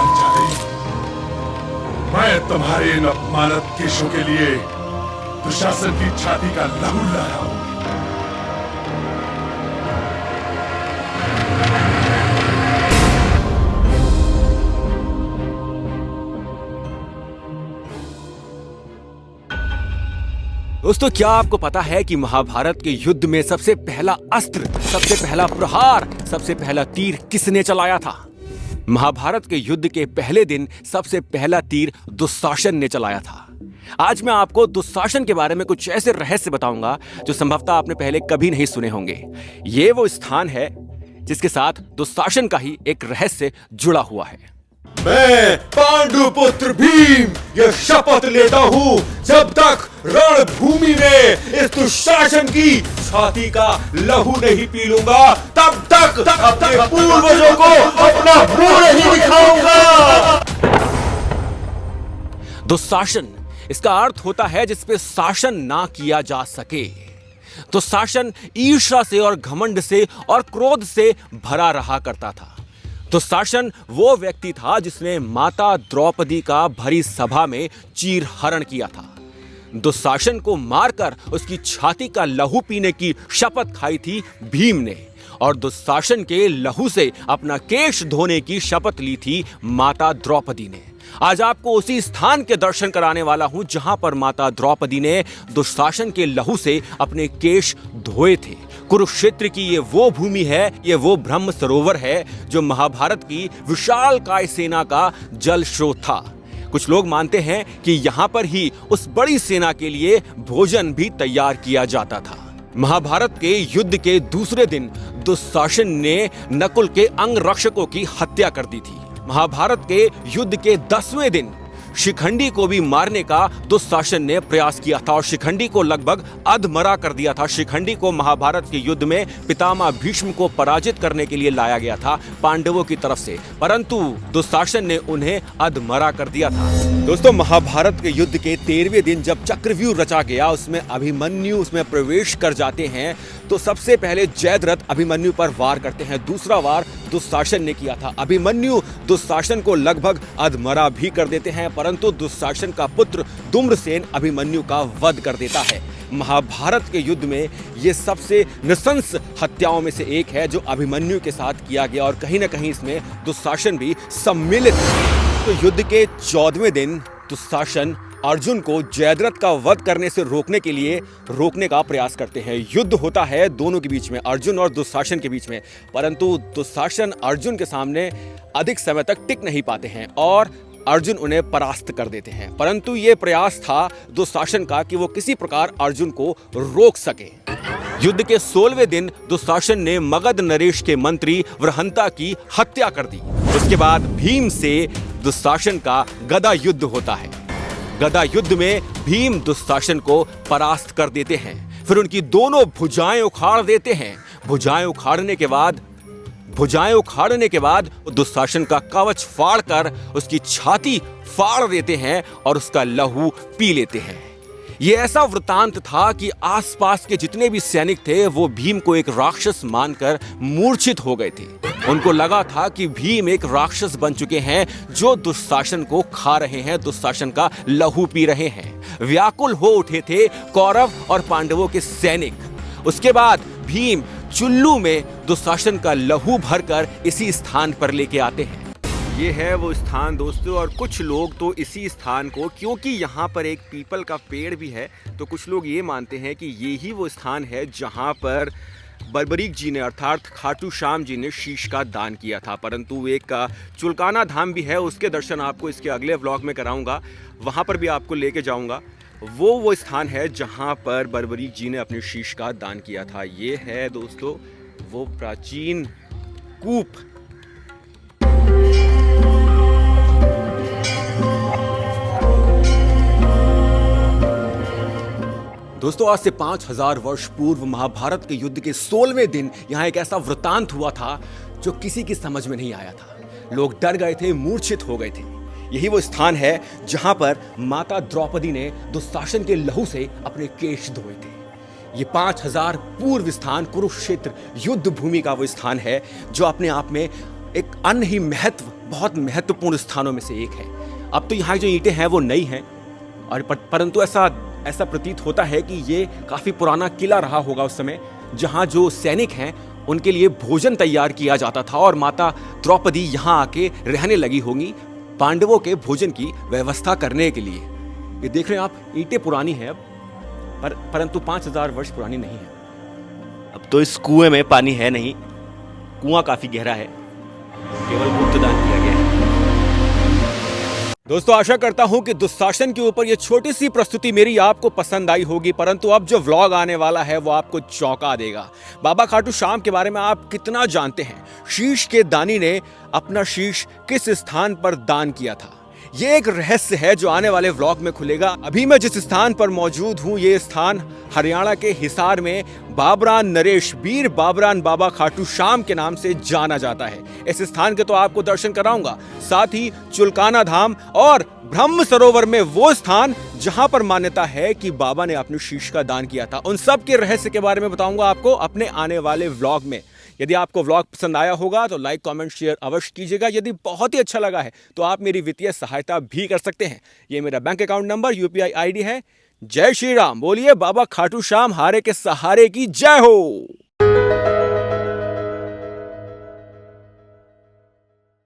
पांचाली, मैं तुम्हारे इन अपमानित केशों के लिए दुशासन की छाती का लहू लाया हूं। दोस्तों, क्या आपको पता है कि महाभारत के युद्ध में सबसे पहला अस्त्र, सबसे पहला प्रहार, सबसे पहला तीर किसने चलाया था? महाभारत के युद्ध के पहले दिन सबसे पहला तीर दुशासन ने चलाया था। आज मैं आपको दुशासन के बारे में कुछ ऐसे रहस्य बताऊंगा जो संभवतः आपने पहले कभी नहीं सुने होंगे। ये वो स्थान है जिसके साथ दुशासन का ही एक रहस्य जुड़ा हुआ है। मैं पांडुपुत्र भीम यह शपथ लेता हूँ, जब तक रणभूमि में इस दुशासन की छाती का लहू नहीं पी लूंगा, तब तक अपने पूर्वजों को अपना मुंह नहीं दिखाऊंगा। दुशासन, इसका अर्थ होता है जिस पे शासन ना किया जा सके। दुशासन ईर्ष्या से और घमंड से और क्रोध से भरा रहा करता था। दुशासन वो व्यक्ति था जिसने माता द्रौपदी का भरी सभा में चीरहरण किया था। दुशासन को मारकर उसकी छाती का लहू पीने की शपथ खाई थी भीम ने, और दुशासन के लहू से अपना केश धोने की शपथ ली थी माता द्रौपदी ने। आज आपको उसी स्थान के दर्शन कराने वाला हूं जहां पर माता द्रौपदी ने दुशासन के लहू से अपने केश धोए थे। कुरुक्षेत्र की ये वो भूमि है, ये वो ब्रह्म सरोवर है जो महाभारत की विशालकाय सेना का जल स्रोत था। कुछ लोग मानते हैं कि यहां पर ही उस बड़ी सेना के लिए भोजन भी तैयार किया जाता था। महाभारत के युद्ध के दूसरे दिन दुशासन ने नकुल के अंगरक्षकों की हत्या कर दी थी। महाभारत के युद्ध के 10वें दिन शिखंडी को भी मारने का दुशासन ने प्रयास किया था और शिखंडी को लगभग अधमरा कर दिया था। शिखंडी को महाभारत के युद्ध में पितामह भीष्म को पराजित करने के लिए लाया गया था पांडवों की तरफ से, परंतु दुशासन ने उन्हें अधमरा कर दिया था। दोस्तों, महाभारत के युद्ध के 13वें दिन जब चक्रव्यूह रचा गया, उसमें अभिमन्यु उसमें प्रवेश कर जाते हैं, तो सबसे पहले जयद्रथ अभिमन्यु पर वार करते हैं। दूसरा वार दुशासन ने किया था। अभिमन्यु दुशासन को लगभग अधमरा भी कर देते हैं, परंतु दुशासन का पुत्र धूम्रसेन अभिमन्यु का वध कर देता है। महाभारत के युद्ध में यह सबसे नृशंस हत्याओं में से एक है जो अभिमन्यु के साथ किया गया, और कहीं ना कहीं इसमें दुशासन भी सम्मिलित है। तो युद्ध के 14वें दिन दुशासन अर्जुन को जयद्रथ का वध करने से रोकने का प्रयास करते हैं। युद्ध होता है दोनों के बीच में, अर्जुन और दुशासन के बीच में, परंतु दुशासन अर्जुन के सामने अधिक समय तक टिक नहीं पाते हैं और अर्जुन उन्हें परास्त कर देते हैं। परंतु यह प्रयास था दुशासन का कि वो किसी प्रकार अर्जुन को रोक सके। युद्ध के 16वें दिन दुशासन ने मगध नरेश के मंत्री वृहंता की हत्या कर दी। उसके बाद भीम से दुशासन का गदा युद्ध होता है। गदा युद्ध में भीम दुशासन को परास्त कर देते हैं। फिर उनकी दोनों भुजाएं उखाड़ देते हैं। भुजाएं उखाड़ने के बाद दुशासन का कवच फाड़कर उसकी छाती फाड़ देते हैं और उसका लहू पी लेते हैं। यह ऐसा वृतांत था कि आसपास के जितने भी सैनिक थे वो भीम को एक राक्षस मानकर मूर्छित हो गए थे। उनको लगा था कि भीम एक राक्षस बन चुके हैं जो दुशासन को खा रहे हैं, दुशासन का लहू पी रहे हैं। व्याकुल हो उठे थे कौरव और पांडवों के सैनिक। उसके बाद भीम चुल्लू में दुशासन का लहू भरकर इसी स्थान पर लेके आते हैं। ये है वो स्थान दोस्तों, और कुछ लोग तो इसी स्थान को, क्योंकि यहाँ पर एक पीपल का पेड़ भी है, तो कुछ लोग ये मानते हैं कि ये ही वो स्थान है जहाँ पर बर्बरीक जी ने अर्थात खाटू श्याम जी ने शीश का दान किया था। परंतु एक चुलकाना धाम भी है, उसके दर्शन आपको इसके अगले व्लॉग में कराऊंगा, वहाँ पर भी आपको लेके जाऊंगा। वो स्थान है जहाँ पर बर्बरीक जी ने अपने शीश का दान किया था। ये है दोस्तों वो प्राचीन कूप। दोस्तों, आज से 5000 वर्ष पूर्व महाभारत के युद्ध के 16वें दिन यहाँ एक ऐसा वृतांत हुआ था जो किसी की समझ में नहीं आया था। लोग डर गए थे, मूर्छित हो गए थे। यही वो स्थान है जहां पर माता द्रौपदी ने दुशासन के लहू से अपने केश धोए थे। ये 5000 पूर्व स्थान कुरुक्षेत्र युद्ध भूमि का वो स्थान है जो अपने आप में एक अन्य ही बहुत महत्वपूर्ण स्थानों में से एक है। अब तो यहाँ जो ईंटें हैं वो नई हैं, और परंतु ऐसा प्रतीत होता है कि ये काफी पुराना किला रहा होगा उस समय, जहाँ जो सैनिक हैं उनके लिए भोजन तैयार किया जाता था, और माता द्रौपदी यहाँ आके रहने लगी होंगी पांडवों के भोजन की व्यवस्था करने के लिए। ये देख रहे हैं आप, ईंटें पुरानी हैं अब, परंतु 5000 वर्ष पुरानी नहीं है। अब तो इस कुएं में पानी है नहीं, कुआं काफी गहरा है, केवल गुप्तदान किया गया है। दोस्तों, आशा करता हूं कि दुशासन के ऊपर ये छोटी सी प्रस्तुति मेरी आपको पसंद आई होगी, परंतु अब जो व्लॉग आने वाला है वो आपको चौंका देगा। बाबा खाटू श्याम के बारे में आप कितना जानते हैं? शीश के दानी ने अपना शीश किस स्थान पर दान किया था, ये एक रहस्य है जो आने वाले व्लॉग में खुलेगा। अभी मैं जिस स्थान पर मौजूद हूँ, ये स्थान हरियाणा के हिसार में बाबरान नरेश वीर बाबरान बाबा खाटू श्याम के नाम से जाना जाता है। इस स्थान के तो आपको दर्शन कराऊंगा, साथ ही चुलकाना धाम और ब्रह्म सरोवर में वो स्थान जहां पर मान्यता है कि बाबा ने अपने शीश का दान किया था। उन सब के रहस्य के बारे में बताऊंगा आपको अपने आने वाले व्लॉग में। यदि आपको व्लॉग पसंद आया होगा तो लाइक कमेंट शेयर अवश्य कीजिएगा। यदि बहुत ही अच्छा लगा है तो आप मेरी वित्तीय सहायता भी कर सकते हैं। ये मेरा bank account number, UPI ID है। जय श्री राम, बोलिए बाबा खाटू श्याम हारे के सहारे की जय हो।